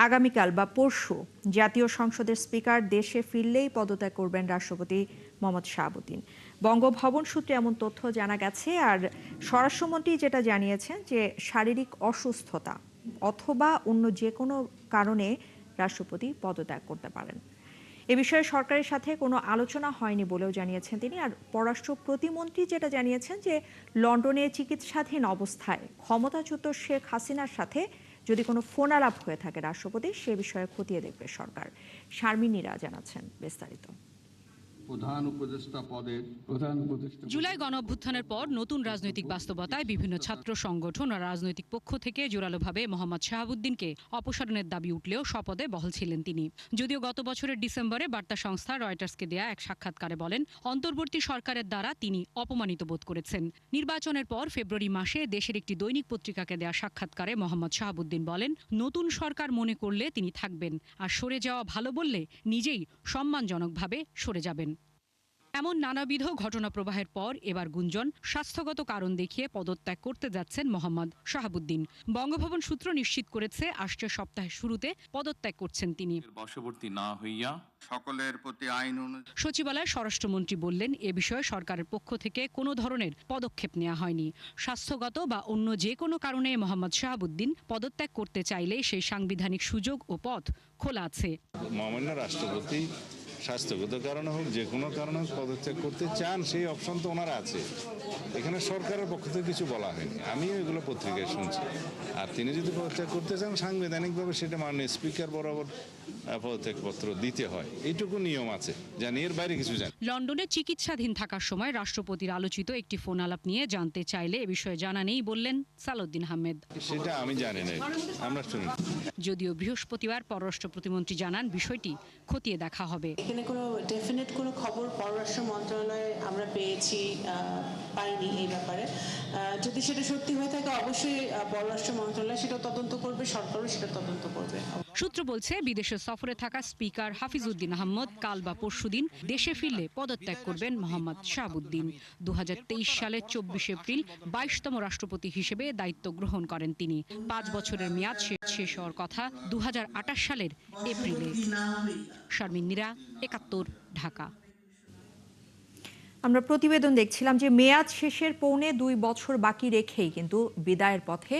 আগামীকাল বা পরশু জাতীয় সংসদের স্পিকার দেশে ফিরলেই পদত্যাগ করবেন রাষ্ট্রপতি মোহাম্মদ শাহাবুদ্দিন। বঙ্গভবন সূত্রে এমন তথ্য জানা গেছে। আর স্বরাষ্ট্রমন্ত্রী যেটা জানিয়েছেন যে শারীরিক অসুস্থতা অথবা অন্য যে কোনো কারণে রাষ্ট্রপতি পদত্যাগ করতে পারেন। এ বিষয়ে সরকারের সাথে কোনো আলোচনা হয়নি বলেও জানিয়েছেন তিনি। আর পররাষ্ট্র প্রতিমন্ত্রী যেটা জানিয়েছেন যে লন্ডনে চিকিৎসাধীন অবস্থায় ক্ষমতাচ্যুত শেখ হাসিনার সাথে যদি কোনো ফোন আলাপ হয়ে থাকে রাষ্ট্রপতি, সে বিষয়ে খতিয়ে দেখবে সরকার। শারমিন নীরা জানাচ্ছেন বিস্তারিত। জুলাই গণঅভ্যুত্থানের পর নতুন রাজনৈতিক বাস্তবতায় বিভিন্ন ছাত্র সংগঠন ও রাজনৈতিক পক্ষ থেকে জোরালোভাবে মোহাম্মদ শাহাবুদ্দিনকে অপসারণের দাবি উঠলেও শপথে বহাল ছিলেন তিনি। যদিও গত বছরের ডিসেম্বরে বার্তা সংস্থা রয়টার্সকে দেয়া এক সাক্ষাৎকারে বলেন, অন্তর্বর্তী সরকারের দ্বারা তিনি অপমানিত বোধ করেছেন। নির্বাচনের পর ফেব্রুয়ারি মাসে দেশের একটি দৈনিক পত্রিকাকে দেয়া সাক্ষাৎকারে মোহাম্মদ শাহাবুদ্দিন বলেন, নতুন সরকার মনে করলে তিনি থাকবেন, আর সরে যাওয়া ভালো বললে নিজেই সম্মানজনকভাবে সরে যাবেন। এমন নানাবিধ ঘটনা প্রবাহের পর এবার গুঞ্জন স্বাস্থ্যগত কারণ দেখিয়ে পদত্যাগ করতে যাচ্ছেন মোহাম্মদ শাহাবুদ্দিন। বঙ্গভবন সূত্র নিশ্চিত করেছে, আসছে সপ্তাহের শুরুতে পদত্যাগ করছেন তিনি। বশবর্তী না হইয়া সকলের প্রতি আইন অনুযায়ী। সচিবালয়ের স্বরাষ্ট্রমন্ত্রী বললেন, এ বিষয়ে সরকারের পক্ষ থেকে কোনো ধরনের পদক্ষেপ নেওয়া হয়নি। স্বাস্থ্যগত বা অন্য যে কোনো কারণে মোহাম্মদ শাহাবুদ্দিন পদত্যাগ করতে চাইলে সেই সাংবিধানিক সুযোগ ও পথ খোলা আছে। মহামান্য রাষ্ট্রপতি স্বাস্থ্যগত কারণে হোক যে কোনো কারণে পদত্যাগ করতে চান, সেই অপশন তো ওনার আছে। এখানে সরকারের পক্ষ থেকে কিছু বলা হয়নি, আমিও এগুলো পত্রিকায় শুনছি। আর তিনি যদি পদত্যাগ করতে চান, সাংবিধানিকভাবে সেটা মাননীয় স্পিকার বরাবর পদত্যাগপত্র দিতে হয়, এইটুকু নিয়ম আছে, জানি, এর বাইরে কিছু জানি। লন্ডনে চিকিৎসাধীন থাকার সময় রাষ্ট্রপতির আলোচিত একটি ফোন আলাপ নিয়ে জানতে চাইলে এ বিষয়ে জানা নেই বললেন সালাউদ্দিন আহমেদ। সেটা আমি জানি না, আমরা শুনি। যদিও বৃহস্পতিবার পররাষ্ট্র প্রতিমন্ত্রী জানান, বিষয়টি খতিয়ে দেখা হবে। এখানে কোনো ডেফিনেট কোনো খবর পররাষ্ট্র মন্ত্রণালয়ে আমরা পাইনি এই ব্যাপারে। যদি সেটা সত্যি হয়ে থাকে, অবশ্যই পররাষ্ট্র মন্ত্রণালয় সেটা তদন্ত করবে, সরকারও সেটা তদন্ত করবে। সূত্র বলছে, বিদেশে সফরে থাকা স্পিকার হাফিজউদ্দিন আহমদ কাল বা পরশুদিন দেশে ফিরলে পদত্যাগ করবেন মোহাম্মদ শাহাবুদ্দিন। 2023 সালের 24 এপ্রিল 22তম রাষ্ট্রপতি হিসেবে দায়িত্ব গ্রহণ করেন তিনি। 5 বছরের মেয়াদ শেষ হওয়ার কথা 2028 সালের এপ্রিলে। শারমিন নীরা, 71, ঢাকা। আমরা প্রতিবেদন দেখছিলাম যে মেয়াদ শেষের 2.25 বছর বাকি রেখেই কিন্তু বিদায়ের পথে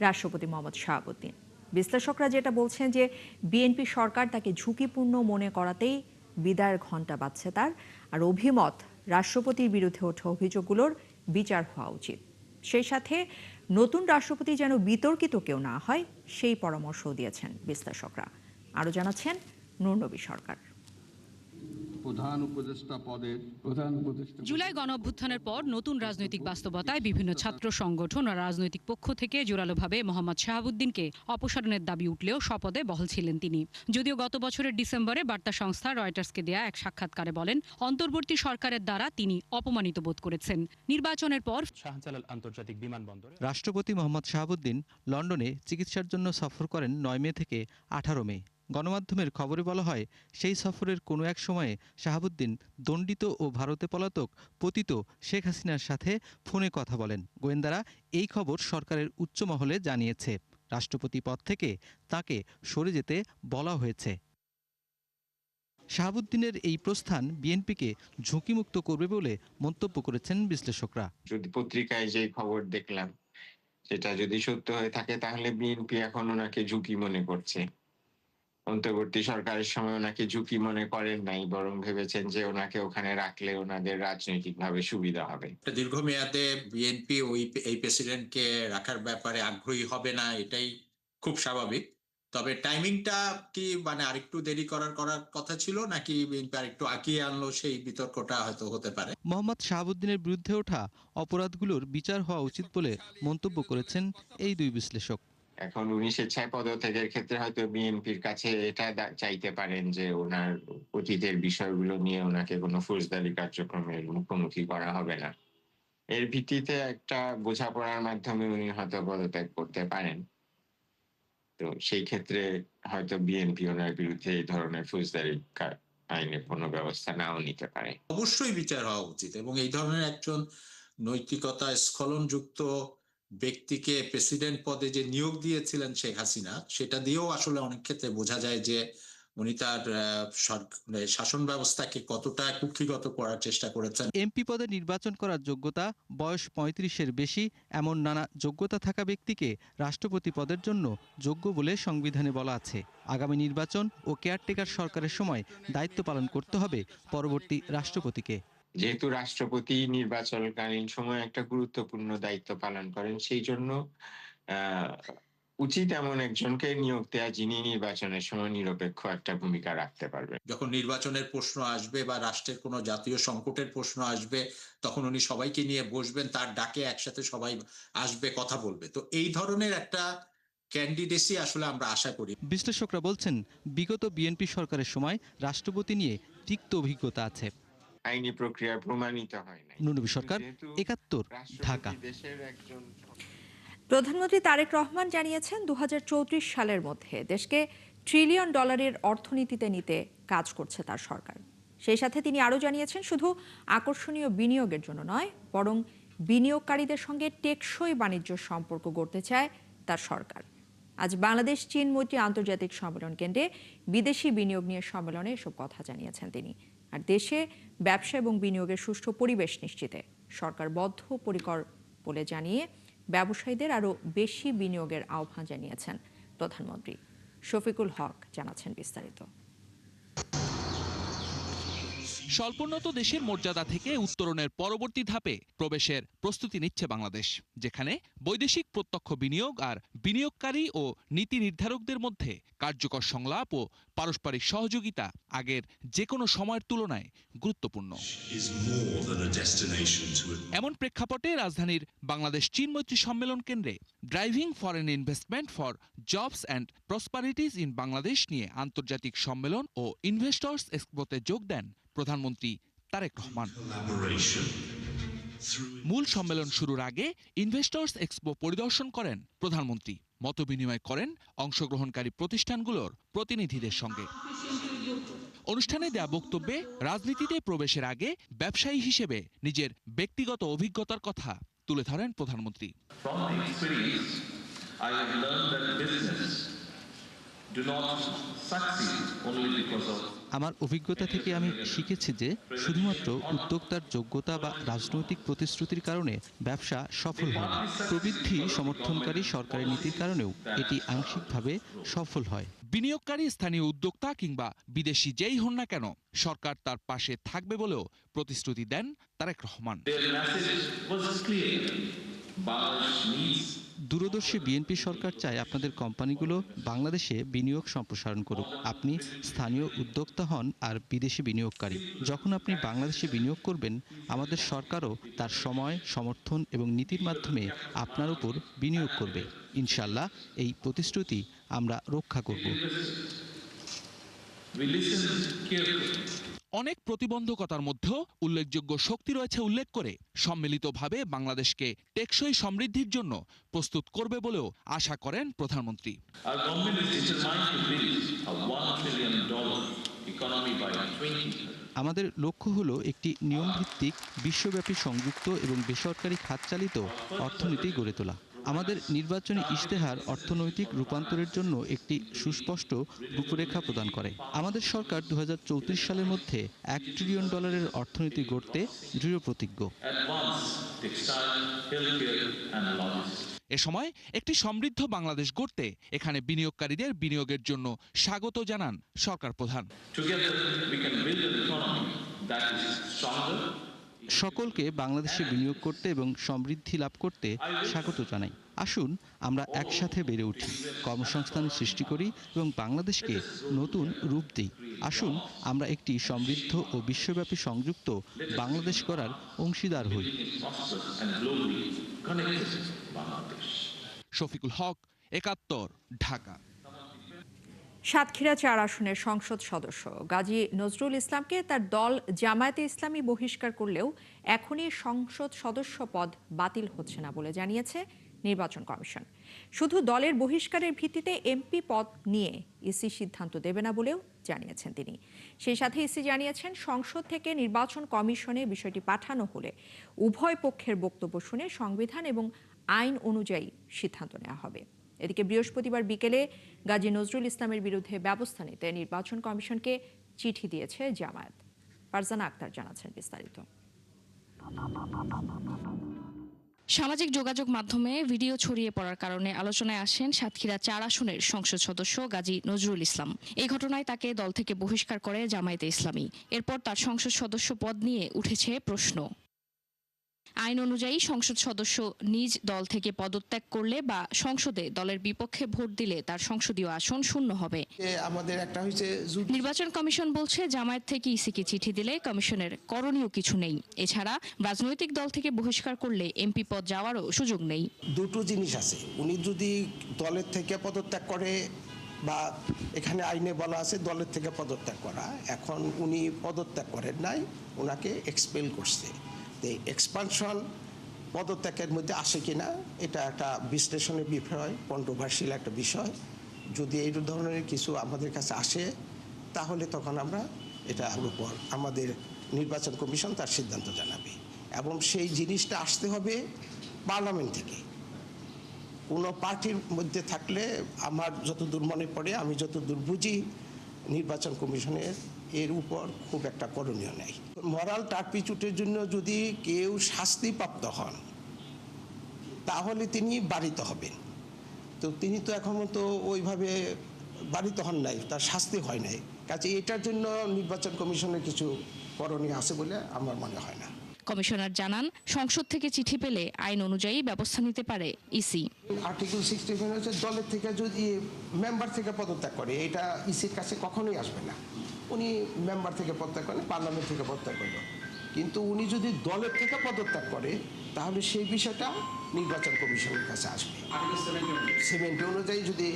রাষ্ট্রপতি মোহাম্মদ শাহাবুদ্দিন। বিশ্লেষকরা যেটা বলছেন যে বিএনপি সরকার তাকে ঝুঁকিপূর্ণ মনে করাতেই বিদায়ের ঘণ্টা বাজছে তার। আর অভিমত, রাষ্ট্রপতির বিরুদ্ধে ওঠা অভিযোগগুলোর বিচার হওয়া উচিত। সেই সাথে নতুন রাষ্ট্রপতি যেন বিতর্কিত কেউ না হয়, সেই পরামর্শও দিয়েছেন বিশ্লেষকরা। আরও জানাচ্ছেন নুরনবী সরকার। জুলাই গণঅভ্যুত্থানের পর নতুন রাজনৈতিক বাস্তবতায় বিভিন্ন ছাত্র সংগঠন ও রাজনৈতিক পক্ষ থেকে জোরালোভাবে মোহাম্মদ শাহাবুদ্দিনকে অপসারণের দাবি উঠলেও শপথে বহাল ছিলেন তিনি। যদিও গত বছরের ডিসেম্বরে বার্তা সংস্থা রয়টার্সকে দেয়া এক সাক্ষাৎকারে বলেন, অন্তর্বর্তী সরকারের দ্বারা তিনি অপমানিত বোধ করেছেন। নির্বাচনের পর শাহজালাল আন্তর্জাতিক বিমানবন্দরে রাষ্ট্রপতি মোহাম্মদ শাহাবুদ্দিন লন্ডনে চিকিৎসার জন্য সফর করেন 9 মে থেকে 18 মে। গণমাধ্যমের খবরে বলা হয়, সেই সফরের কোনো এক সময়ে শাহাবুদ্দিন দণ্ডিত ও ভারতে পলাতক পতিত শেখ হাসিনার সাথে ফোনে কথা বলেন। গোয়েন্দারা এই খবর সরকারের উচ্চ মহলে জানিয়েছে। রাষ্ট্রপতি পদ থেকে তাকে সরে যেতে বলা হয়েছে। শাহাবুদ্দিনের এই প্রস্থান বিএনপিকে ঝুঁকিমুক্ত করবে বলে মন্তব্য করেছেন বিশ্লেষকরা। যদি পত্রিকায় যে খবর দেখলাম সেটা যদি সত্য হয়ে থাকে, তাহলে বিএনপি এখন ওনাকে ঝুঁকি মনে করছে। অন্তর্বর্তী সরকারের সময় ওনাকে ঝুঁকি মনে করেন নাই, বরং ভেবেছেন যে ওনাকে ওখানে রাখলে ওনাদের রাজনৈতিকভাবে সুবিধা হবে। দীর্ঘমেয়াদে বিএনপি এই প্রেসিডেন্টকে রাখার ব্যাপারে আগ্রহী হবে না, এটাই খুব স্বাভাবিক। তবে টাইমিংটা কি আরেকটু দেরি করার কথা ছিল, নাকি বিএনপি আরেকটু আগিয়ে আনলো, সেই বিতর্কটা হয়তো হতে পারে। মোহাম্মদ শাহাবুদ্দিনের বিরুদ্ধে ওঠা অপরাধগুলোর বিচার হওয়া উচিত বলে মন্তব্য করেছেন এই দুই বিশ্লেষক। এখন উনি স্বেচ্ছায় পদত্যাগের ক্ষেত্রে হয়তো বিএনপির কাছে এটা চাইতে পারেন যে ওনার অতীতের বিষয়গুলো নিয়ে ওনাকে কোনো ফৌজদারি কার্যক্রমের মুখোমুখি করা হবে না। এর ভিত্তিতে একটা বোঝাপড়ার মাধ্যমে উনি হয়তো পদত্যাগ করতে পারেন। তো সেই ক্ষেত্রে হয়তো বিএনপি ওনার বিরুদ্ধে এই ধরনের ফৌজদারি আইনে কোনো ব্যবস্থা নাও নিতে পারে। অবশ্যই বিচার হওয়া উচিত, এবং এই ধরনের একজন নৈতিকতা স্খলনযুক্ত ব্যক্তিকে প্রেসিডেন্ট পদে যে নিয়োগ দিয়েছিলেন শেখ হাসিনা, সেটা দিয়েও আসলে অনেক ক্ষেত্রে বোঝা যায় যে উনি তার শাসন ব্যবস্থাকে কতটা কুক্ষিগত করার চেষ্টা করেছেন। এমপি পদে নির্বাচন করার যোগ্যতা, বয়স ৩৫-এর বেশি এমন নানা যোগ্যতা থাকা ব্যক্তিকে রাষ্ট্রপতি পদের জন্য যোগ্য বলে সংবিধানে বলা আছে। আগামী নির্বাচন ও কেয়ারটেকার সরকারের সময় দায়িত্ব পালন করতে হবে পরবর্তী রাষ্ট্রপতিকে। যেহেতু রাষ্ট্রপতি নির্বাচনকালীন সময় একটা গুরুত্বপূর্ণ দায়িত্ব পালন করেন, সেই জন্য উচিত এমন একজনকে নিয়োগ দেয়া যিনি নির্বাচনের সময় নিরপেক্ষ একটা ভূমিকা রাখতে পারবেন। যখন নির্বাচনের প্রশ্ন আসবে বা রাষ্ট্রের কোনো জাতীয় সংকটের প্রশ্ন আসবে, তখন উনি সবাইকে নিয়ে বসবেন, তার ডাকে একসাথে সবাই আসবে, কথা বলবে। তো এই ধরনের একটা ক্যান্ডিডেসি আসলে আমরা আশা করি। বিশ্লেষকরা বলছেন, বিগত বিএনপি সরকারের সময় রাষ্ট্রপতি নিয়ে তিক্ত অভিজ্ঞতা আছে। আইনি প্রক্রিয়া প্রমাণিত হয় না। নুনবী সরকার, ৭১, ঢাকা। দেশের একজন প্রধানমন্ত্রী তারেক রহমান জানিয়েছেন ২০৩৪ সালের মধ্যে দেশকে $1 ট্রিলিয়ন অর্থনীতিতে নিতে কাজ করছে তার সরকার। সেই সাথে তিনি আরও জানিয়েছেন, শুধু আকর্ষণীয় বিনিয়োগের জন্য নয়, বরং বিনিয়োগকারীদের সঙ্গে টেকসই বাণিজ্য সম্পর্ক গড়তে চায় তার সরকার। আজ বাংলাদেশ চীন মৈত্রী আন্তর্জাতিক সম্মেলন কেন্দ্রে বিদেশি বিনিয়োগ নিয়ে সম্মেলনে এসব কথা জানিয়েছেন তিনি। আর দেশে ব্যবসা এবং বিনিয়োগের সুষ্ঠু পরিবেশ নিশ্চিতে সরকার বদ্ধপরিকর বলে জানিয়ে ব্যবসায়ীদের আরও বেশি বিনিয়োগের আহ্বান জানিয়েছেন প্রধানমন্ত্রী। শফিকুল হক জানাচ্ছেন বিস্তারিত। স্বল্পোন্নত দেশের মর্যাদা থেকে উত্তরণের পরবর্তী ধাপে প্রবেশের প্রস্তুতি নিচ্ছে বাংলাদেশ, যেখানে বৈদেশিক প্রত্যক্ষ বিনিয়োগ আর বিনিয়োগকারী ও নীতি নির্ধারকদের মধ্যে কার্যকর সংলাপ ও পারস্পরিক সহযোগিতা আগের যে কোনো সময়ের তুলনায় গুরুত্বপূর্ণ। এমন প্রেক্ষাপটে রাজধানীর বাংলাদেশ চীন মৈত্রী সম্মেলন কেন্দ্রে driving foreign investment for jobs and prosperities in Bangladesh নিয়ে আন্তর্জাতিক সম্মেলন ও ইনভেস্টর্স এক্সপোতে যোগ দেন প্রধানমন্ত্রী তারেক রহমান। মূল সম্মেলন শুরুর আগে ইনভেস্টর্স এক্সপো পরিদর্শন করেন প্রধানমন্ত্রী, মতবিনিময় করেন অংশগ্রহণকারী প্রতিষ্ঠানগুলোর প্রতিনিধিদের সঙ্গে। অনুষ্ঠানে দেয়া বক্তব্যে রাজনীতিতে প্রবেশের আগে ব্যবসায়ী হিসেবে নিজের ব্যক্তিগত অভিজ্ঞতার কথা তুলে ধরেন প্রধানমন্ত্রী। আমার অভিজ্ঞতা থেকে আমি শিখেছি যে শুধুমাত্র উদ্যোক্তার যোগ্যতা বা রাজনৈতিক প্রতিশ্রুতির কারণে ব্যবসা সফল হয় না। প্রবৃদ্ধি সমর্থনকারী সরকারি নীতির কারণেও এটি আংশিকভাবে সফল হয়। বিনিয়োগকারী স্থানীয় উদ্যোক্তা কিংবা বিদেশি যেই হন না কেন, সরকার তার পাশে থাকবে বলেও প্রতিশ্রুতি দেন তারেক রহমান। দূরদর্শী বিএনপি সরকার চায় আপনাদের কোম্পানিগুলো বাংলাদেশে বিনিয়োগ সম্প্রসারণ করুক। আপনি স্থানীয় উদ্যোক্তা হন আর বিদেশি বিনিয়োগকারী। যখন আপনি বাংলাদেশে বিনিয়োগ করবেন, আমাদের সরকারও তার সময়, সমর্থন এবং নীতির মাধ্যমে আপনার উপর বিনিয়োগ করবে। ইনশাআল্লাহ এই প্রতিশ্রুতি আমরা রক্ষা করব। অনেক প্রতিবন্ধকতার মধ্যেও উল্লেখযোগ্য শক্তি রয়েছে উল্লেখ করে সম্মিলিতভাবে বাংলাদেশকে টেকসই সমৃদ্ধির জন্য প্রস্তুত করবে বলেও আশা করেন প্রধানমন্ত্রী। আমাদের লক্ষ্য হলো একটি নিয়মভিত্তিক, বিশ্বব্যাপী সংযুক্ত এবং বেসরকারি খাতচালিত অর্থনীতি গড়ে তোলা। আমাদের নির্বাচনী ইশতেহার অর্থনৈতিক রূপান্তরের জন্য একটি সুস্পষ্ট রূপরেখা প্রদান করে। আমাদের সরকার ২০৩৪ সালের মধ্যে $1 ট্রিলিয়ন অর্থনীতি গড়তে দৃঢ় প্রতিজ্ঞ। এ সময় একটি সমৃদ্ধ বাংলাদেশ গড়তে এখানে বিনিয়োগকারীদের বিনিয়োগের জন্য স্বাগত জানান সরকার প্রধান। সকলকে বাংলাদেশে বিনিয়োগ করতে এবং সমৃদ্ধি লাভ করতে স্বাগত জানাই। আসুন আমরা একসাথে বেড়ে উঠি, কর্মসংস্থান সৃষ্টি করি এবং বাংলাদেশকে নতুন রূপ দিই। আসুন আমরা একটি সমৃদ্ধ ও বিশ্বব্যাপী সংযুক্ত বাংলাদেশ গড়ার অংশীদার হই। শফিকুল হক, ৭১, ঢাকা। সাতক্ষীরা ৪ আসনের সংসদ সদস্য গাজী নজরুল ইসলামকে তার দল জামায়াতে ইসলামী বহিষ্কার করলেও এখনই সংসদ সদস্য পদ বাতিল হচ্ছে না বলে জানিয়েছে নির্বাচন কমিশন। শুধু দলের বহিষ্কারের ভিত্তিতে এমপি পদ নিয়ে ইসি সিদ্ধান্ত দেবে না বলেও জানিয়েছেন তিনি। সেই সাথে ইসি জানিয়েছেন, সংসদ থেকে নির্বাচন কমিশনে বিষয়টি পাঠানো হলে উভয় পক্ষের বক্তব্য শুনে সংবিধান এবং আইন অনুযায়ী সিদ্ধান্ত নেওয়া হবে। এদিকে বৃহস্পতিবার বিকেলে গাজী নজরুল ইসলামের বিরুদ্ধে ব্যবস্থা নিতে নির্বাচন কমিশনকে চিঠি দিয়েছে জামায়াত। ফারজানা আক্তার জানাচ্ছেন বিস্তারিত। সামাজিক যোগাযোগ মাধ্যমে ভিডিও ছড়িয়ে পড়ার কারণে আলোচনায় আসেন সাতক্ষীরা 4 আসনের সংসদ সদস্য গাজী নজরুল ইসলাম। এই ঘটনায় তাকে দল থেকে বহিষ্কার করে জামায়াতে ইসলামী। এরপর তার সংসদ সদস্য পদ নিয়ে উঠেছে প্রশ্ন। আইন অনুযায়ী সংসদ সদস্য নিজ দল থেকে পদত্যাগ করলে বা সংসদে দলের বিপক্ষে ভোট দিলে তার সংসদীয় আসন শূন্য হবে। আমাদের একটা হয়েছে নির্বাচন কমিশন বলছে জামায়াত থেকে ইসিকে চিঠি দিলে কমিশনের করণীয় কিছু নেই। এছাড়া রাজনৈতিক দল থেকে বহিষ্কার করলে এমপি পদ যাওয়ারও সুযোগ নেই। দুটো জিনিস আছে, উনি যদি দলের থেকে পদত্যাগ করে বা এখানে আইনে বলা আছে দলের থেকে পদত্যাগ করা, এখন উনি পদত্যাগ করেন নাই, ওনাকে এক্সপেল করছে। এক্সপানশন পদত্যাগের মধ্যে আসে কিনা এটা একটা বিশ্লেষণের বিষয়, কন্ট্রোভার্সিয়াল একটা বিষয়। যদি এই ধরনের কিছু আমাদের কাছে আসে তাহলে তখন আমরা এটার উপর আমাদের নির্বাচন কমিশন তার সিদ্ধান্ত জানাবে, এবং সেই জিনিসটা আসতে হবে পার্লামেন্ট থেকে। কোনো পার্টির মধ্যে থাকলে আমার যতদূর মনে পড়ে, আমি যতদূর বুঝি, নির্বাচন কমিশনের এর উপর খুব একটা করণীয় নেই। মরাল টার্পিচুটের জন্য যদি কেউ শাস্তিপ্রাপ্ত হন তাহলে তিনি বাড়িতে হবেন। তো তিনি তো এখনও তো ওইভাবে বাড়িতে হন নাই, তার শাস্তি হয় নাই। কাজে এটার জন্য নির্বাচন কমিশনের কিছু করণীয় আছে বলে আমার মনে হয় না। কমিশনার জানান, সংসদ থেকে চিঠি পেলে আইন অনুযায়ী ব্যবস্থা নিতে পারে ইসি। আর্টিকেল 67 হচ্ছে দলের থেকে যদি মেম্বার থেকে পদত্যাগ করে, এটা ইসির কাছে কখনোই আসবে না। উনি মেম্বার থেকে পদত্যাগ করেন, পার্লামেন্ট থেকে পদত্যাগ করল, কিন্তু উনি যদি দলের থেকে পদত্যাগ করে তাহলে সেই বিষয়টা নির্বাচন কমিশনের কাছে আসবে। 70 অনুযায়ী যদি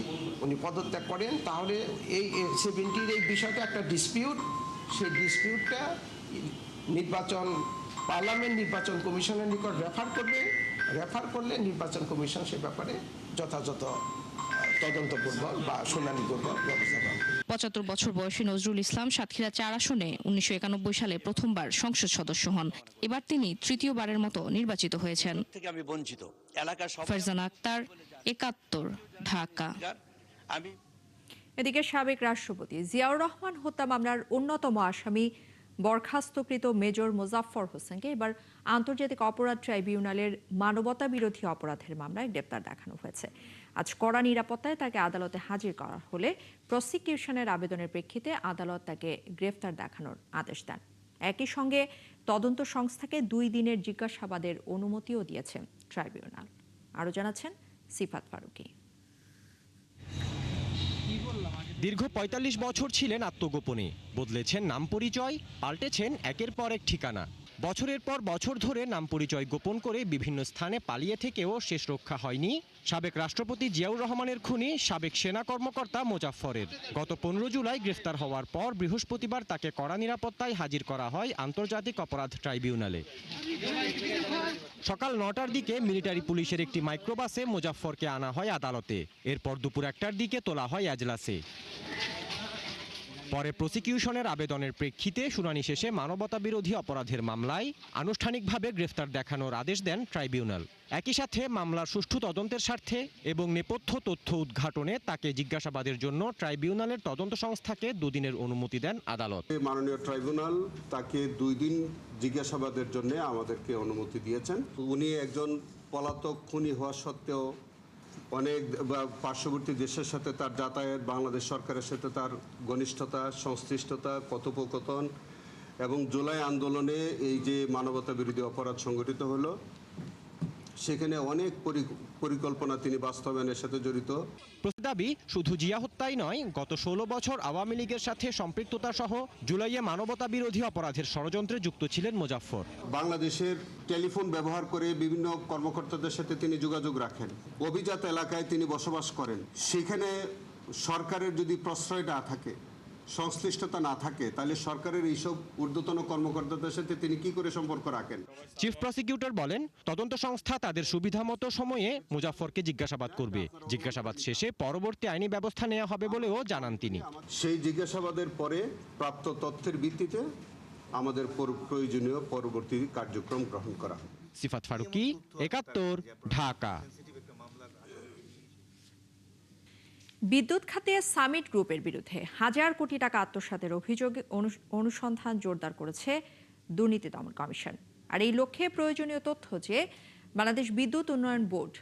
উনি পদত্যাগ করেন তাহলে এই 70-র এই বিষয়টা একটা ডিসপিউট, সেই ডিসপিউটটা পার্লামেন্ট নির্বাচন কমিশনের নিকট রেফার করলে নির্বাচন কমিশন সে ব্যাপারে যথাযথ তদন্ত করব বা শুনানি করব, ব্যবস্থা করব। 75 বছর বয়সী নজরুল ইসলাম সাতক্ষীরা 4 আসনে 1991 সালে প্রথমবার সংসদ সদস্য হন। এবার তিনি তৃতীয়বারের মতো নির্বাচিত হয়েছেন। ফারজানা আক্তার, 71, ঢাকা। এদিকে সাবেক রাষ্ট্রপতি জিয়াউর রহমান হত্যা মামলার অন্যতম আসামি বরখাস্তকৃত মেজর মোজাফফর হোসেনকে এবার আন্তর্জাতিক অপরাধ ট্রাইব্যুনালের মানবতা বিরোধী অপরাধের মামলায় গ্রেপ্তার দেখানো হয়েছে। আজ কড়া নিরাপত্তায় তাকে আদালতে হাজির করা হলে প্রসিকিউশনের আবেদনের প্রেক্ষিতে আদালত তাকে গ্রেফতার দেখানোর আদেশ দেন। একই সঙ্গে তদন্ত সংস্থাকে 2 দিনের জিজ্ঞাসাবাদের অনুমতিও দিয়েছে ট্রাইব্যুনাল। আরও জানাচ্ছেন সিফাত ফারুকী। দীর্ঘ ৪৫ বছর ছিলেন আত্মগোপনে, বদলেছেন নাম পরিচয়, পাল্টেছেন একের পর এক ঠিকানা। বছরের পর বছর ধরে নাম পরিচয় গোপন করে বিভিন্ন স্থানে পালিয়ে থেকেও শেষ রক্ষা হয়নি সাবেক রাষ্ট্রপতি জিয়াউর রহমানের খুনি সাবেক সেনা কর্মকর্তা মোজাফফরের। গত 15 জুলাই গ্রেফতার হওয়ার পর বৃহস্পতিবার তাকে কড়া নিরাপত্তায় হাজির করা হয় আন্তর্জাতিক অপরাধ ট্রাইব্যুনালে। সকাল 9টার দিকে মিলিটারি পুলিশের একটি মাইক্রোবাসে মোজাফফরকে আনা হয় আদালতে। এরপর দুপুর 1টার দিকে তোলা হয় এজলাসে। পরে প্রসিকিউশনের আবেদনের প্রেক্ষিতে শুনানি শেষে মানবতা বিরোধী অপরাধের মামলায় আনুষ্ঠানিকভাবে গ্রেফতার দেখানোর আদেশ দেন ট্রাইব্যুনাল। একই সাথে মামলার সুষ্ঠু তদন্তের স্বার্থে এবং নেপথ্য তথ্য উদ্ঘাটনে তাকে জিজ্ঞাসাবাদের জন্য ট্রাইব্যুনালের তদন্ত সংস্থাকে 2 দিনের অনুমতি দেন আদালত। মাননীয় ট্রাইব্যুনাল তাকে 2 দিন জিজ্ঞাসাবাদের জন্য আমাদেরকে অনুমতি দিয়েছেন। উনি একজন পলাতক খুনি হওয়া সত্ত্বেও অনেক পার্শ্ববর্তী দেশের সাথে তার যাতায়াত, বাংলাদেশ সরকারের সাথে তার ঘনিষ্ঠতা, সংশ্লিষ্টতা, কথোপকথন এবং জুলাই আন্দোলনে এই যে মানবতা বিরোধী অপরাধ সংগঠিত হলো সেখানে অনেক পরিকল্পনা তিনি বাস্তবায়নের সাথে জড়িত। দাবি শুধু জিয়া হত্যাই নয়, গত 16 বছর আওয়ামী লীগের সাথে সম্পৃক্ততা সহ জুলাইয়ে মানবতা বিরোধী অপরাধের ষড়যন্ত্রে যুক্ত ছিলেন মোজাফফর। বাংলাদেশের টেলিফোন ব্যবহার করে বিভিন্ন কর্মকর্তাদের সাথে তিনি যোগাযোগ রাখেন। অভিজাত এলাকায় তিনি বসবাস করেন। সেখানে সরকারের যদি প্রশ্রয় না থাকে, সংশ্লিষ্টতা না থাকে, তাহলে সরকারের এইসব ঊর্ধ্বতন কর্মকর্তাদের সাথে তিনি কি করে সম্পর্ক রাখেন? চিফ প্রসিকিউটর বলেন, তদন্ত সংস্থা তাদের সুবিধামতো সময়ে মোজাফফরকে জিজ্ঞাসাবাদ করবে। জিজ্ঞাসাবাদ শেষে পরবর্তী আইনি ব্যবস্থা নেওয়া হবে বলেও জানান তিনি। সেই জিজ্ঞাসাবাদের পরে প্রাপ্ত তথ্যের ভিত্তিতে আমাদের প্রয়োজনীয় পরবর্তী কার্যক্রম গ্রহণ করা হবে। সিফাত ফারুকী, ৭১, ঢাকা। বিদ্যুৎ খাতে সামিট গ্রুপের বিরুদ্ধে হাজার কোটি টাকা আত্মসাতের অভিযোগে অনুসন্ধান জোরদার করেছে দুর্নীতি দমন কমিশন। আর এই লক্ষ্যে প্রয়োজনীয় তথ্য যে বাংলাদেশ বিদ্যুৎ উন্নয়ন বোর্ড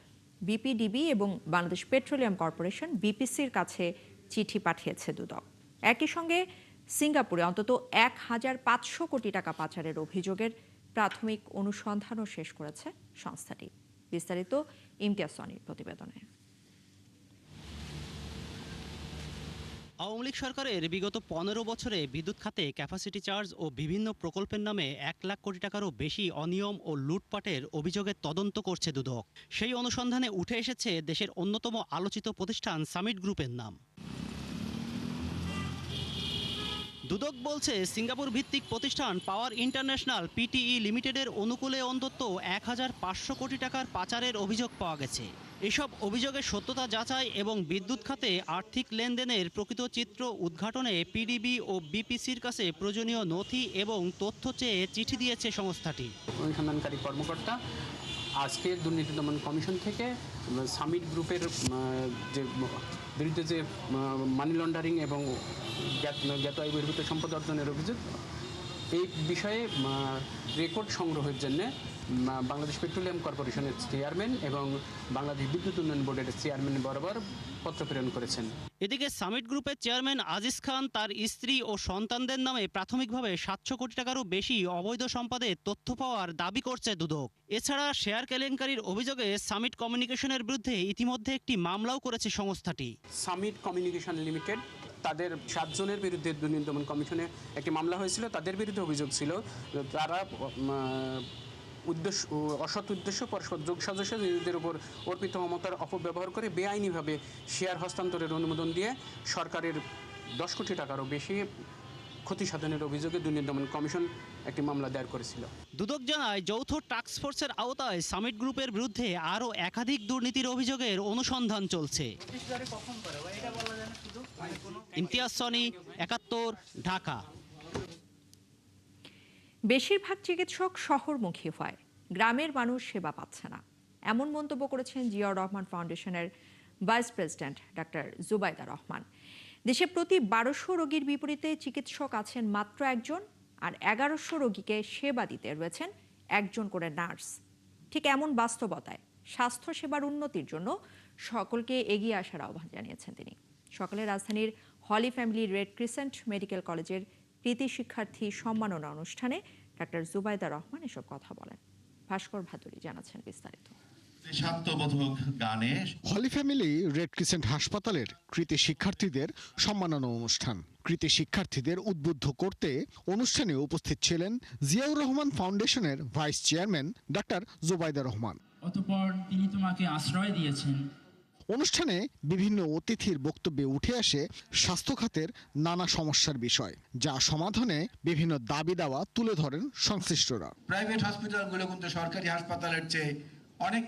বিপিডিবি এবং বাংলাদেশ পেট্রোলিয়াম কর্পোরেশন বিপিসির কাছে চিঠি পাঠিয়েছে দুদক। একই সঙ্গে সিঙ্গাপুরে অন্তত ১,৫০০ কোটি টাকা পাচারের অভিযোগের প্রাথমিক অনুসন্ধানও শেষ করেছে সংস্থাটি। বিস্তারিত ইমতিয়াজ সনির প্রতিবেদনে। আওয়ামী লীগ সরকারের বিগত ১৫ বছরে বিদ্যুৎ খাতে ক্যাপাসিটি চার্জ ও বিভিন্ন প্রকল্পের নামে ১ লাখ কোটি টাকারও বেশি অনিয়ম ও লুটপাটের অভিযোগের তদন্ত করছে দুদক। সেই অনুসন্ধানে উঠে এসেছে দেশের অন্যতম আলোচিত প্রতিষ্ঠান সামিট গ্রুপের নাম। দুদক বলছে সিঙ্গাপুর ভিত্তিক প্রতিষ্ঠান পাওয়ার ইন্টারন্যাশনাল পিটিই লিমিটেডের অনুকূলে অন্তত ১,৫০০ কোটি টাকার পাচারের অভিযোগ পাওয়া গেছে। এসব অভিযোগের সত্যতা যাচাই এবং বিদ্যুৎ খাতে আর্থিক লেনদেনের প্রকৃত চিত্র উদ্ঘাটনে পিডিবি ও বিপিসির কাছে প্রয়োজনীয় নথি এবং তথ্য চেয়ে চিঠি দিয়েছে সংস্থাটি। অনুসন্ধানকারী কর্মকর্তা আজকে দুর্নীতি দমন কমিশন থেকে সামিট গ্রুপের যে বিরুদ্ধে যে মানি লন্ডারিং এবং জ্ঞাত আয় বহির্ভূত সম্পদ অর্জনের অভিযোগ, এই বিষয়ে রেকর্ড সংগ্রহের জন্য বাংলাদেশ পেট্রোলিয়াম কর্পোরেশনের চেয়ারম্যান এবং বাংলাদেশ বিদ্যুৎ উন্নয়ন বোর্ডের চেয়ারম্যান বরাবর পত্র প্রেরণ করেছেন। এদিকে সামিট গ্রুপের চেয়ারম্যান আজিজ খান তার স্ত্রী ও সন্তানদের নামে প্রাথমিকভাবে ৭০০ কোটি টাকারও বেশি অবৈধ সম্পদের তথ্য পাওয়ার দাবি করছে দুদক। এছাড়া শেয়ার কেলেঙ্কারির অভিযোগে সামিট কমিউনিকেশনের বিরুদ্ধে ইতিমধ্যে একটি মামলাও করেছে সংস্থাটি। সামিট কমিউনিকেশন লিমিটেড তাদের ৭ জনের বিরুদ্ধে দুর্নীতি দমন কমিশনে একটি মামলা হয়েছিল। তাদের বিরুদ্ধে অভিযোগ ছিল তারা অসৎ উদ্দেশ্য পরস্পর যোগ সাজসে নিজেদের উপর অর্পিত ক্ষমতার অপব্যবহার করে বেআইনিভাবে শেয়ার হস্তান্তরের অনুমোদন দিয়ে সরকারের ১০ কোটি টাকারও বেশি ক্ষতি সাধনের অভিযোগে দুর্নীতি দমন কমিশন একটি মামলা দায়ের করেছিল। দুদক জানায় যৌথ টাস্কফোর্সের আওতায় সামিট গ্রুপের বিরুদ্ধে আরও একাধিক দুর্নীতির অভিযোগের অনুসন্ধান চলছে। ইমতিয়াজ সনি, ৭১, ঢাকা। বেশিরভাগ চিকিৎসক শহরমুখী হয়, গ্রামের মানুষ সেবা পাচ্ছে না, এমন মন্তব্য করেছেন জিয়াউর রহমান ফাউন্ডেশনের vice president doctor Zubaida Rahman. দেশে প্রতি ১২০০ রোগীর বিপরীতে চিকিৎসক আছেন মাত্র একজন, আর ১১০০ রোগীকে সেবা দিতে রয়েছেন একজন করে নার্স। ঠিক এমন বাস্তবতায় স্বাস্থ্যসেবার উন্নতির জন্য সকলকে এগিয়ে আসার আহ্বান জানিয়েছেন তিনি। সকালে রাজধানীর হলি ফ্যামিলি রেড ক্রিসেন্ট মেডিকেল কলেজের কৃতি শিক্ষার্থী সম্মাননা অনুষ্ঠানে ডাক্তার জুবাইদা রহমান এসব কথা বলেন। ভাস্কর ভাদুরী জানাচ্ছেন বিস্তারিত। হলি ফ্যামিলি রেড ক্রিসেন্ট হাসপাতালের কৃতি শিক্ষার্থীদের সম্মাননা অনুষ্ঠান। কৃতি শিক্ষার্থীদের উদ্বুদ্ধ করতে অনুষ্ঠানে উপস্থিত ছিলেন জিয়াউর রহমান ফাউন্ডেশনের vice chairman doctor Zubaida Rahman. অতঃপর তিনি তোমাকে আশ্রয় দিয়েছেন। অনুষ্ঠানে বিভিন্ন অতিথির বক্তব্যে উঠে আসে স্বাস্থ্য খাতের নানা সমস্যার বিষয়, যা সমাধানে বিভিন্ন দাবি দাওয়া তুলে ধরেন সংশ্লিষ্টরা। প্রাইভেট হসপিটালগুলো কিন্তু সরকারি হাসপাতালের চেয়ে অনেক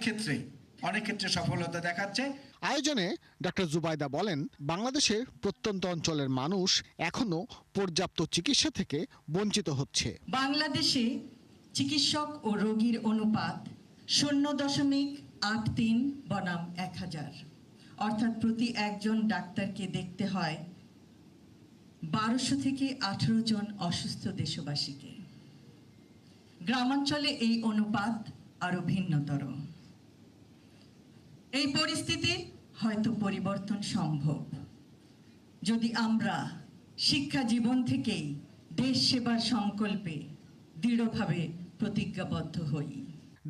ক্ষেত্রে সফলতা দেখাচ্ছে। আয়োজনে ডাক্তার জুবাইদা বলেন, বাংলাদেশের প্রত্যন্ত অঞ্চলের মানুষ এখনো পর্যাপ্ত চিকিৎসা থেকে বঞ্চিত হচ্ছে। বাংলাদেশে চিকিৎসক ও রোগীর অনুপাত 0.83 বনাম 1000, অর্থাৎ প্রতি একজন ডাক্তারকে দেখতে হয় 1200 থেকে 18 জন অসুস্থ দেশবাসীকে। গ্রামাঞ্চলে এই অনুপাত আরো ভিন্নতর। এই পরিস্থিতি হয়তো পরিবর্তন সম্ভব যদি আমরা শিক্ষা জীবন থেকেই দেশ সেবার সংকল্পে দৃঢ়ভাবে প্রতিজ্ঞাবদ্ধ হই।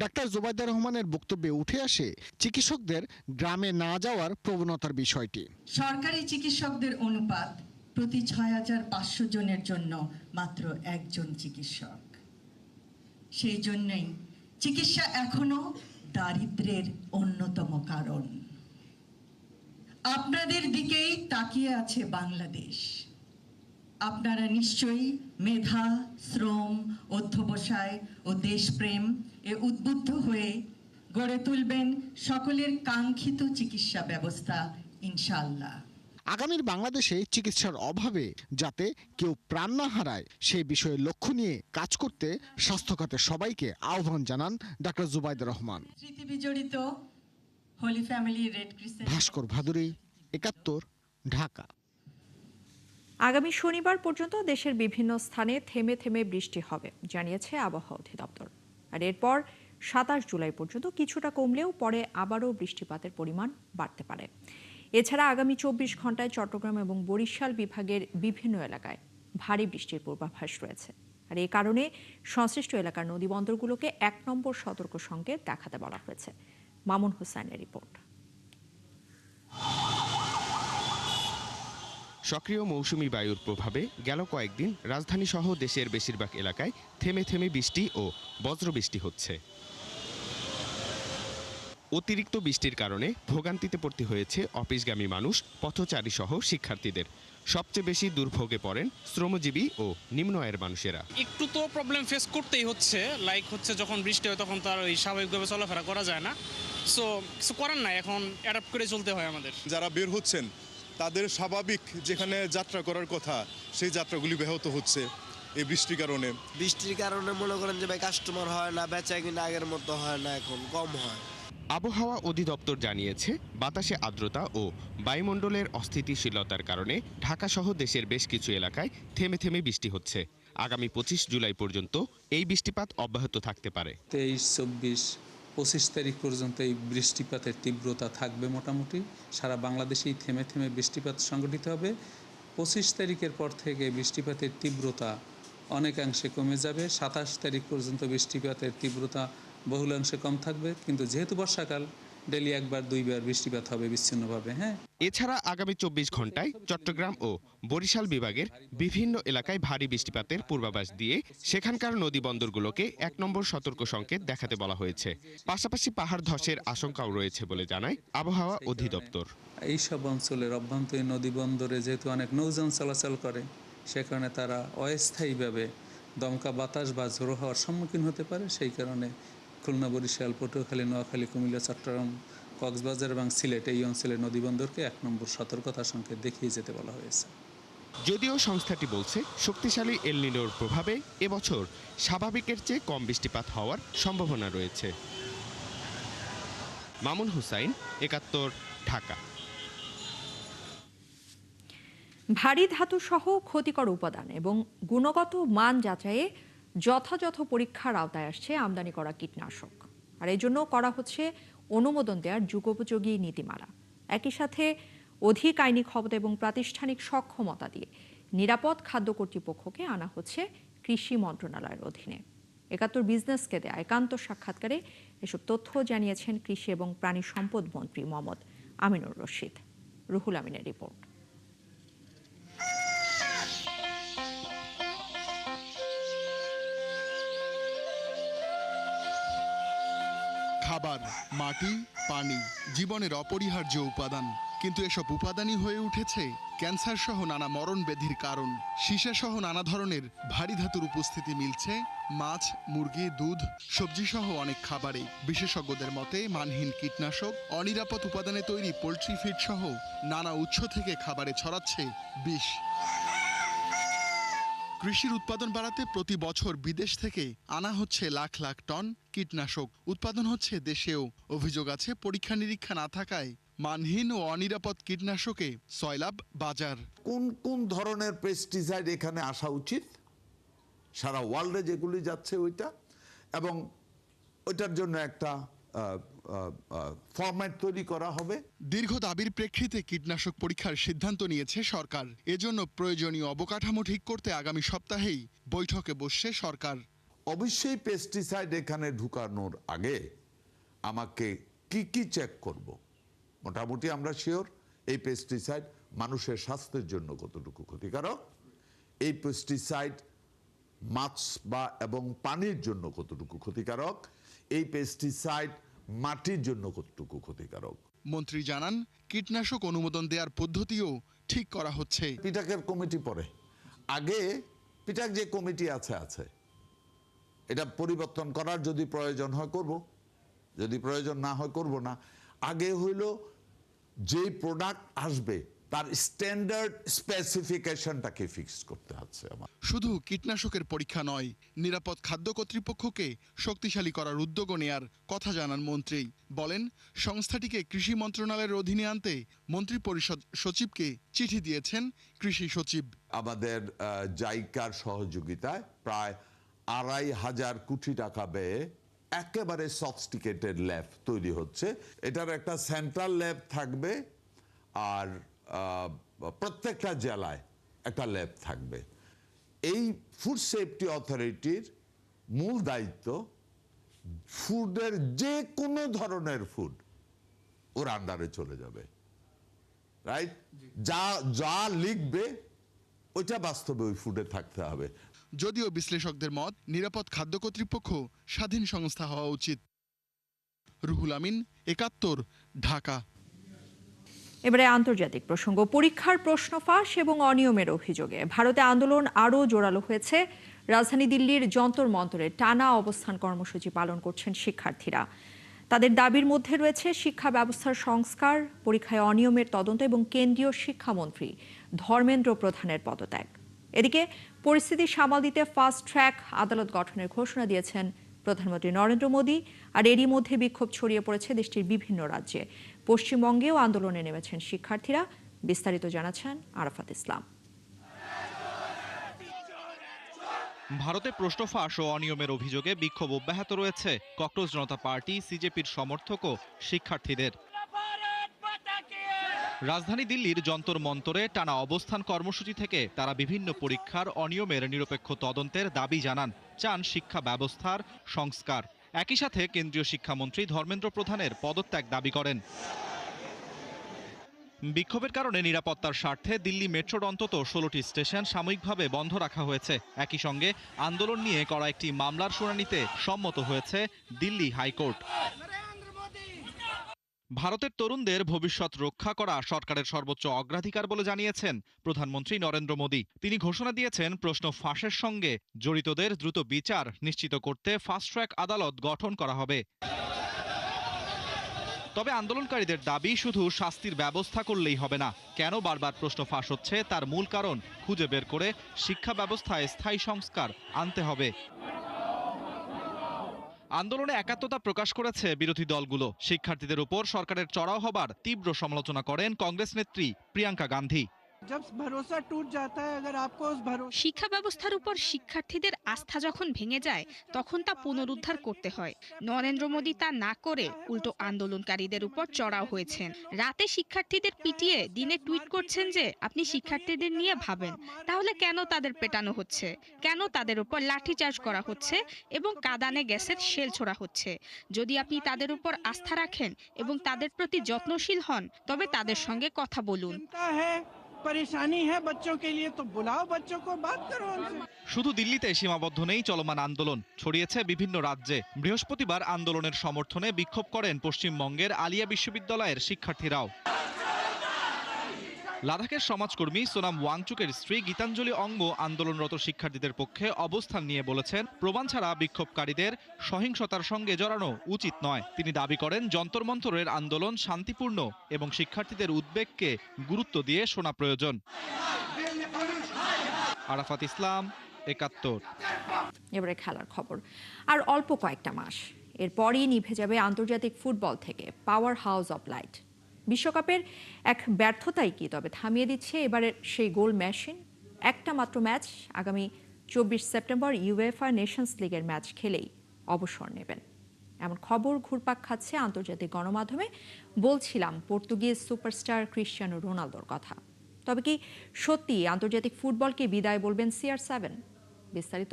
ডাক্তার জুবাইদা রহমানের বক্তব্যে উঠে আসে চিকিৎসকদের গ্রামে না যাওয়ার প্রবণতার বিষয়টি। সরকারি চিকিৎসকদের অনুপাত প্রতি 6500 জনের জন্য মাত্র একজন চিকিৎসক। সেই জন্যই চিকিৎসা এখনো দারিদ্র্যের অন্যতম কারণ। আপনাদের দিকেই তাকিয়ে আছে বাংলাদেশ। আপনারা নিশ্চয়ই মেধা, শ্রম, অধ্যবসায় ও দেশপ্রেম এ উদ্বুদ্ধ হয়ে গড়ে তুলবেন সকলের কাঙ্ক্ষিত চিকিৎসা ব্যবস্থা ইনশাআল্লাহ। আগামীর বাংলাদেশে চিকিৎসার অভাবে যাতে কেউ প্রাণ না হারায় সেই বিষয়ে লক্ষ্য নিয়ে কাজ করতে স্বাস্থ্য খাতের সবাইকে আহ্বান জানান ডাক্তার জুবাইদুর রহমান। স্মৃতি বিজড়িত হোলি ফ্যামিলি রেড ক্রিসেন্ট। ভাস্কর ভাদুরী, ৭১, ঢাকা। আগামী শনিবার পর্যন্ত দেশের বিভিন্ন স্থানে থেমে থেমে বৃষ্টি হবে জানিয়েছে আবহাওয়া অধিদপ্তর। আর এরপর ২৭ জুলাই পর্যন্ত কিছুটা কমলেও পরে আবারও বৃষ্টিপাতের পরিমাণ বাড়তে পারে। এছাড়া আগামী ২৪ ঘন্টায় চট্টগ্রাম এবং বরিশাল বিভাগের বিভিন্ন এলাকায় ভারী বৃষ্টির পূর্বাভাস রয়েছে। আর এই কারণে সংশ্লিষ্ট এলাকার নদীবন্দরগুলোকে ১ নম্বর সতর্ক সংকেত দেখাতে বলা হয়েছে। মামুন হোসেনের রিপোর্ট। সক্রিয় মৌসুমি বায়ুর প্রভাবে গেল কয়েকদিন রাজধানী সহ দেশের বেশিরভাগ এলাকায় থেমে থেমে বৃষ্টি ও বজ্রবৃষ্টি হচ্ছে। অতিরিক্ত বৃষ্টির কারণে ভোগান্তিতে পড়তে হয়েছে অফিসগামী মানুষ, পথচারী সহ শিক্ষার্থীদের। সবচেয়ে বেশি দুর্ভোগে পড়েন শ্রমজীবী ও নিম্ন আয়ের মানুষেরা। একটু তো প্রবলেম ফেস করতেই হচ্ছে, যখন বৃষ্টি হয় তখন তো আর ওই স্বাভাবিকভাবে চলাফেরা করা যায় না। সো কিছু করার নাই, এখন অ্যাডাপ্ট করে চলতে হয় আমাদের। যারা বের হচ্ছেন তাদের স্বাভাবিক যেখানে যাত্রা করার কথা সেই যাত্রাগুলি ব্যাহত হচ্ছে এই বৃষ্টির কারণে। বৃষ্টির কারণে মনে করেন যে ভাই কাস্টমার হয় না, বেচা কিনা আগের মতো হয় না, এখন কম হয়। আবহাওয়া অধিদপ্তর জানিয়েছে বাতাসে আর্দ্রতা ও বায়ুমণ্ডলের অস্থিতিশীলতার কারণে ঢাকাসহ দেশের বেশ কিছু এলাকায় থেমে থেমে বৃষ্টি হচ্ছে। আগামী ২৫ জুলাই পর্যন্ত এই বৃষ্টিপাত অব্যাহত থাকতে পারে। ২৩, ২৪, ২৫ তারিখ পর্যন্ত এই বৃষ্টিপাতের তীব্রতা থাকবে। মোটামুটি সারা বাংলাদেশেই থেমে থেমে বৃষ্টিপাত সংঘটিত হবে। ২৫ তারিখের পর থেকে বৃষ্টিপাতের তীব্রতা অনেকাংশে কমে যাবে। ২৭ তারিখ পর্যন্ত বৃষ্টিপাতের তীব্রতা বহুলাংশে কম থাকবে, কিন্তু যেহেতু বর্ষাকাল ডেলি ১-২বার বৃষ্টিপাত হবে বিচ্ছিন্নভাবে। এছাড়া আগামী ২৪ ঘন্টায় চট্টগ্রাম ও বরিশাল বিভাগের বিভিন্ন এলাকায় ভারী বৃষ্টিপাতের পূর্বাভাস দিয়ে সেখানকার নদী বন্দরগুলোকে ১ নম্বর সতর্ক সংকেত দেখাতে বলা হয়েছে। পাশাপাশি পাহাড় ধসের আশঙ্কাও রয়েছে বলে জানায় আবহাওয়া অধিদপ্তর। এইসব অঞ্চলের অভ্যন্তরীণ নদী বন্দরে যেহেতু অনেক নৌযান চলাচল করে, সেখানে তারা অস্থায়ীভাবে দমকা বাতাস বা ঝোড়ো হওয়ার সম্মুখীন হতে পারে। সেই কারণে খুলনা, বরিশাল, পটুয়াখালী, নোয়াখালী, কুমিল্লা, চট্টগ্রাম, কক্সবাজার এবং সিলেট এই অঞ্চলের নদীবন্দরকে ১ নম্বর সতর্কতা সংকেত দেখিয়ে যেতে বলা হয়েছে। যদিও সংস্থাটি বলছে শক্তিশালী এল নিনোর প্রভাবে এবছর স্বাভাবিকের চেয়ে কম বৃষ্টিপাত হওয়ার সম্ভাবনা রয়েছে। মামুন হুসাইন, ৭১, ঢাকা। ভারী ধাতু সহ ক্ষতিকর উপাদান এবং গুণগত মান যাচাইয়ে যথাযথ পরীক্ষার আওতায় আসছে আমদানি করা কীটনাশক। আর এই জন্য করা হচ্ছে অনুমোদন দেওয়ার যুগোপযোগী নীতিমালা। একই সাথে অধিক আইনি ক্ষমতা এবং প্রাতিষ্ঠানিক সক্ষমতা দিয়ে নিরাপদ খাদ্য কর্তৃপক্ষকে আনা হচ্ছে কৃষি মন্ত্রণালয়ের অধীনে। ৭১ বিজনেসকে দেয়া একান্ত সাক্ষাৎকারে এসব তথ্য জানিয়েছেন কৃষি এবং প্রাণী সম্পদ মন্ত্রী মোহাম্মদ আমিনুর রশিদ। রুহুল আমিনের রিপোর্ট। খাবার, মাটি, পানি জীবনের অপরিহার্য উপাদান, কিন্তু এসব উপাদানই হয়ে উঠেছে ক্যান্সার সহ নানা মরণ ব্যাধির কারণ। সীসা সহ নানা ধরনের ভারী ধাতুর উপস্থিতি মিলছে মাছ, মুরগি, দুধ, সবজি সহ অনেক খাবারে। বিশেষজ্ঞদের মতে মানহীন কীটনাশক, অনিরাপদ উপাদানে তৈরি পোলট্রি ফিড সহ নানা উৎস থেকে খাবারে ছড়াচ্ছে বিষ। কৃষির উৎপাদন বাড়াতে প্রতি বছর বিদেশ থেকে আনা হচ্ছে লাখ লাখ টন কীটনাশক। উৎপাদন হচ্ছে দেশেও। অভিযোগ আছে পরীক্ষা নিরীক্ষা না থাকায় মানহীন ও অনিরাপদ কীটনাশকে সয়লাব বাজার। কোন কোন ধরনের পেস্টিসাইড এখানে আসা উচিত সারা ওয়ার্ল্ডে যেগুলি যাচ্ছে ওইটা, এবং ওইটার জন্য একটা ফরম্যাট তৈরি করা হবে। দীর্ঘ দাবির প্রেক্ষিতে কীটনাশক পরীক্ষার সিদ্ধান্ত নিয়েছে সরকার। এজন্য প্রয়োজনীয় অবকাঠামো ঠিক করতে আগামী সপ্তাহেই বৈঠকে বসছে সরকার। অবশ্যই পেস্টিসাইড এখানে ঢুকানোর আগে আমাকে কি কি চেক করব, মোটামুটি আমরা শিওর এই পেস্টিসাইড মানুষের স্বাস্থ্যের জন্য কতটুকু ক্ষতিকারক, এই পেস্টিসাইড মাছ এবং পানির জন্য কতটুকু ক্ষতিকারক, এই পেস্টিসাইড মাটির জন্য কতটুকু ক্ষতিকারক। মন্ত্রী জানান কীটনাশক অনুমোদন দেওয়ার পদ্ধতিও ঠিক করা হচ্ছে। পিটাকের কমিটি পরে, আগে পিটাক যে কমিটি আছে এটা পরিবর্তন করার যদি প্রয়োজন হয় করব, যদি প্রয়োজন না হয় করব না। আগে হইল যেই প্রোডাক্ট আসবে তার স্ট্যান্ডার্ড স্পেসিফিকেশনটাকে ফিক্স করতে হচ্ছে আমার। শুধু কীটনাশকের পরীক্ষা নয়, নিরাপদ খাদ্য কর্তৃপক্ষকে শক্তিশালী করার উদ্যোগ নেয়ার কথা জানান মন্ত্রী। বলেন, সংস্থাটিকে কৃষি মন্ত্রণালয়ের অধীনে আনতে মন্ত্রিপরিষদ সচিবকে চিঠি দিয়েছেন কৃষি সচিব। আমাদের জাইকার সহযোগিতায় প্রায় ২৫০০ কোটি টাকা ব্যয়ে একেবারে সফিস্টিকেটেড ল্যাব তৈরি হচ্ছে। এটার একটা সেন্ট্রাল ল্যাব থাকবে, আর প্রত্যেকটা জেলায় একটা ল্যাব থাকবে। এই ফুড সেফটি অথরিটির মূল দায়িত্ব ফুডের যে কোনো ধরনের ফুড ওর আন্ডারে চলে যাবে, রাইট? যা যা লিখবে ওইটা বাস্তবে ওই ফুডে থাকতে হবে। যদিও বিশ্লেষকদের মত, নিরাপদ খাদ্য কর্তৃপক্ষ স্বাধীন সংস্থা হওয়া উচিত। রুহুল আমিন, ৭১, ঢাকা। এবারে আন্তর্জাতিক প্রসঙ্গ। পরীক্ষার প্রশ্ন ফাঁস এবং অনিয়মের অভিযোগে ভারতে আন্দোলন আরও জোরালো হয়েছে। রাজধানী দিল্লির যন্তর মন্তরে টানা অবস্থান কর্মসূচি পালন করছেন শিক্ষার্থীরা। তাদের দাবির মধ্যে রয়েছে শিক্ষা ব্যবস্থার সংস্কার, পরীক্ষায় অনিয়মের তদন্ত এবং কেন্দ্রীয় শিক্ষামন্ত্রী ধর্মেন্দ্র প্রধানের পদত্যাগ। এদিকে পরিস্থিতি সামাল দিতে ফাস্ট ট্র্যাক আদালত গঠনের ঘোষণা দিয়েছেন প্রধানমন্ত্রী নরেন্দ্র মোদী। আর এরই মধ্যে বিক্ষোভ ছড়িয়ে পড়েছে দেশটির বিভিন্ন রাজ্যে। পশ্চিমবঙ্গেও আন্দোলনে নেমেছেন শিক্ষার্থীরা। বিস্তারিত জানাচ্ছেন আরাফাত ইসলাম। ভারতে প্রশ্ন ফাঁস ও অনিয়মের অভিযোগে বিক্ষোভ অব্যাহত রয়েছে ককরোচ জনতা পার্টি, সিজেপির সমর্থক ও শিক্ষার্থীদের। রাজধানী দিল্লির যন্তর মন্তরে টানা অবস্থান কর্মসূচি থেকে তারা বিভিন্ন পরীক্ষার অনিয়মের নিরপেক্ষ তদন্তের দাবি জানান, চান শিক্ষা ব্যবস্থার সংস্কার। একই সাথে কেন্দ্রীয় শিক্ষামন্ত্রী ধর্মেন্দ্র প্রধানের পদত্যাগ দাবি করেন। বিক্ষোভের কারণে নিরাপত্তার স্বার্থে দিল্লি মেট্রোর অন্তত ১৬টি স্টেশন সাময়িকভাবে বন্ধ রাখা হয়েছে। একই সঙ্গে আন্দোলন নিয়ে করা একটি মামলার শুনানিতে সম্মত হয়েছে দিল্লি হাইকোর্ট। ভারতের তরুণদের ভবিষ্যৎ রক্ষা করা সরকারের সর্বোচ্চ অগ্রাধিকার বলে জানিয়েছেন প্রধানমন্ত্রী নরেন্দ্র মোদী। তিনি ঘোষণা দিয়েছেন প্রশ্ন ফাঁসের সঙ্গে জড়িতদের দ্রুত বিচার নিশ্চিত করতে ফাস্ট ট্র্যাক আদালত গঠন করা হবে। তবে আন্দোলনকারীদের দাবি শুধু শাস্তির ব্যবস্থা করলেই হবে না। কেন বারবার প্রশ্ন ফাঁস হচ্ছে তার মূল কারণ খুঁজে বের করে শিক্ষা ব্যবস্থায় স্থায়ী সংস্কার আনতে হবে। আন্দোলনে একাত্মতা প্রকাশ করেছে বিরোধী দলগুলো। শিক্ষার্থীদের উপর সরকারের চড়াও হবার তীব্র সমালোচনা করেন কংগ্রেস নেত্রী প্রিয়াঙ্কা গান্ধী। শিক্ষা ব্যবস্থার উপর শিক্ষার্থীদের আস্থা যখন ভেঙে যায় তখন তা পুনরুদ্ধার করতে হয়। নরেন্দ্র মোদী তা না করে উল্টো আন্দোলনকারীদের উপর চড়াও হয়েছেন। রাতে শিক্ষার্থীদের পিটিয়ে দিনে টুইট করছেন যে আপনি শিক্ষার্থীদের নিয়ে ভাবেন। তাহলে কেন তাদের পেটানো হচ্ছে, কেন তাদের উপর লাঠিচার্জ করা হচ্ছে এবং কাঁদানে গ্যাসের শেল ছোড়া হচ্ছে? যদি আপনি তাদের উপর আস্থা রাখেন এবং তাদের প্রতি যত্নশীল হন তবে তাদের সঙ্গে কথা বলুন। শুধু দিল্লিতে সীমাবদ্ধ নেই চলমান আন্দোলন, ছড়িয়েছে বিভিন্ন রাজ্যে। বৃহস্পতিবার আন্দোলনের সমর্থনে বিক্ষোভ করেন পশ্চিমবঙ্গের আলিয়া বিশ্ববিদ্যালয়ের শিক্ষার্থীরাও। লাদাখের সমাজকর্মী সোনাম ওয়াংচুকের স্ত্রী গীতাঞ্জলি অঙ্গ আন্দোলনরত শিক্ষার্থীদের পক্ষে অবস্থান নিয়ে বলেছেন, প্রমাণ ছাড়া বিক্ষোভকারীদের সহিংসতার সঙ্গে জড়ানো উচিত নয়। তিনি দাবি করেন যন্তর মন্তরের আন্দোলন শান্তিপূর্ণ এবং শিক্ষার্থীদের উদ্বেগকে গুরুত্ব দিয়ে শোনা প্রয়োজন। আরাফাত ইসলাম, ৭১। এবারে খেলার খবর। আর অল্প কয়েকটা মাস, এরপরই নিভে যাবে আন্তর্জাতিক ফুটবল থেকে পাওয়ার হাউস অব লাইট। বিশ্বকাপের এক ব্যর্থতাই কি তবে থামিয়ে দিচ্ছে এবারের সেই গোল মেশিন? একটা মাত্র ম্যাচ, আগামী ২৪ সেপ্টেম্বর ইউএফা নেশনস লিগের ম্যাচ খেলেই অবসর নেবেন, এমন খবর ঘুরপাক খাচ্ছে আন্তর্জাতিক গণমাধ্যমে। বলছিলাম পর্তুগিজ সুপারস্টার ক্রিশ্চিয়ানো রোনালদোর কথা। তবে কি সত্যি আন্তর্জাতিক ফুটবলকে বিদায় বলবেন CR7? বিস্তারিত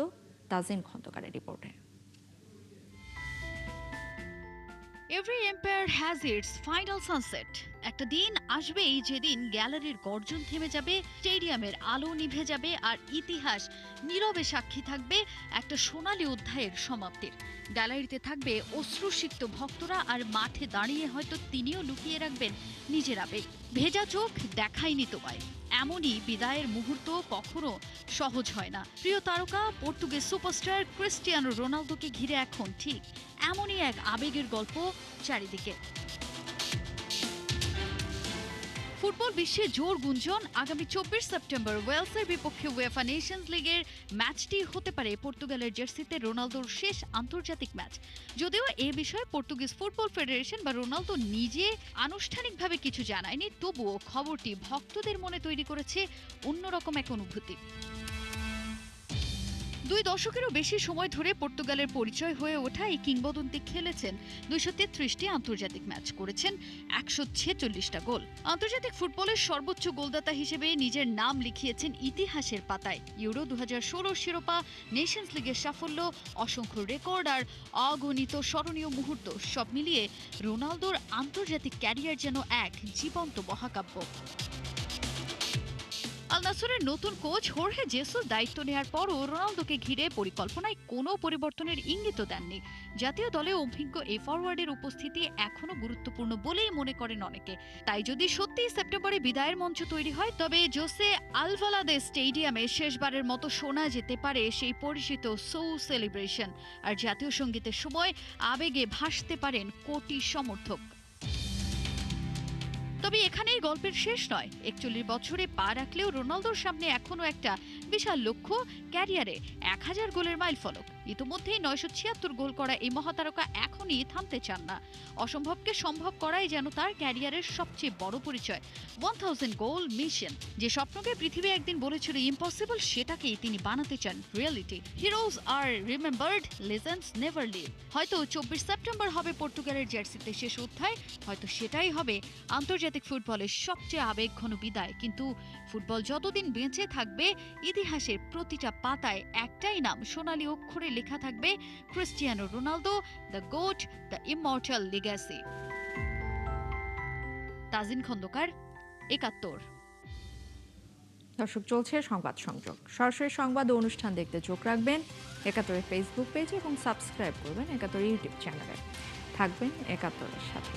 তাজিন খন্দকারের রিপোর্টে। Every empire has its final sunset. একটা দিন আসবেই যেদিন গ্যালারির গর্জন থেমে যাবে, স্টেডিয়ামের আলো নিভে যাবে আর ইতিহাস নীরবে সাক্ষী থাকবে একটা সোনালী অধ্যায়ের সমাপ্তির। গ্যালারিতে থাকবে অশ্রুসিক্ত ভক্তরা আর মাঠে দাঁড়িয়ে হয়তো তিনিও লুকিয়ে রাখবেন নিজের আবেগ। ভেজা চোখ দেখায়নি তোমায়, এমনই বিদায়ের মুহূর্ত কখনো সহজ হয় না। প্রিয় তারকা পর্তুগিজ সুপারস্টার ক্রিস্টিয়ানো রোনালদোকে ঘিরে এখন ঠিক এমনই এক আবেগের গল্প চারিদিকে। ফুটবল বিশ্বে জোর গুঞ্জন, আগামী 24 সেপ্টেম্বর ওয়েলসের বিপক্ষে উয়েফা নেশনস লিগের ম্যাচটি হতে পারে পর্তুগালের জার্সিতে রোনালদোর শেষ আন্তর্জাতিক ম্যাচ। যদিও এ বিষয়ে পর্তুগিজ ফুটবল ফেডারেশন বা রোনালদো নিজে আনুষ্ঠানিকভাবে কিছু জানায়নি, তবুও খবরটি ভক্তদের মনে তৈরি করেছে অন্যরকম এক অনুভূতি। 2 দশকেরও বেশি সময় ধরে পর্তুগালের পরিচয় হয়ে ওঠা এই কিংবদন্তি খেলেছেন 233টি আন্তর্জাতিক ম্যাচ, করেছেন 146টা গোল। আন্তর্জাতিক ফুটবলের সর্বোচ্চ গোলদাতা হিসেবে নিজের নাম লিখিয়েছেন ইতিহাসের পাতায়। ইউরো 2016 শিরোপা, নেশনস লিগের সাফল্য, অসংখ্য রেকর্ড আর অগণিত স্মরণীয় মুহূর্ত, সব মিলিয়ে রোনালদোর আন্তর্জাতিক ক্যারিয়ার যেন এক জীবন্ত মহাকাব্য। আল নাসরের নতুন কোচ হোর্হে জেসুস দায়িত্ব নেয়ার পরও রোনালদোকে ঘিরে পরিকল্পনায় কোনো পরিবর্তনের ইঙ্গিতও দেননি। জাতীয় দলে অভিজ্ঞ এই ফরওয়ার্ডের উপস্থিতি এখনো গুরুত্বপূর্ণ বলেই মনে করেন অনেকে। তাই যদি সত্যিই সেপ্টেম্বরে বিদায়ের মঞ্চ তৈরি হয়, তবে জোসে আলভালাদে স্টেডিয়ামে শেষবারের মতো শোনা যেতে পারে সেই পরিচিত সৌ সেলিব্রেশন। আর জাতীয় সঙ্গীতের সময় আবেগে ভাসতে পারেন কোটি সমর্থক। তবে এখানেই গল্পের শেষ নয়। 41 বছরে পা রাখলেও রোনালদোর সামনে এখনো একটা বিশাল লক্ষ্য, ক্যারিয়ারে 1000 গোলের মাইলফলক। ইতিমধ্যেই 976 গোল করা এই মহাতারকা এখনই থামতে চান না। অসম্ভবকে সম্ভব করাই যেন তার ক্যারিয়ারের সবচেয়ে বড় পরিচয়। 1000 গোল মিশন, যে স্বপ্নকে পৃথিবী একদিন বলেছিল ইম্পসিবল, সেটাকেই তিনি বানাতে চান reality. Heroes are remembered, legends never live. হয়তো 24 সেপ্টেম্বর হবে পর্তুগালের জার্সিতে শেষ অধ্যায়, হয়তো সেটাই হবে আন্তর্জাতিক ফুটবলের সবচেয়ে আবেগঘন বিদায়। কিন্তু ফুটবল যতদিন বেঁচে থাকবে, ইতিহাসের প্রতিটা পাতায় একটাই নাম সোনালী অক্ষরে লেখা থাকবে, Cristiano Ronaldo, the GOAT, the immortal legacy. Tajin Khandaker, 71। দর্শক, চলছে সংবাদ সংযোগ। সরাসরি সংবাদ ও অনুষ্ঠান দেখতে চোখ রাখবেন 71 ফেসবুক পেজে এবং সাবস্ক্রাইব করবেন 71 ইউটিউব চ্যানেলে। থাকবেন 71-এর সাথে।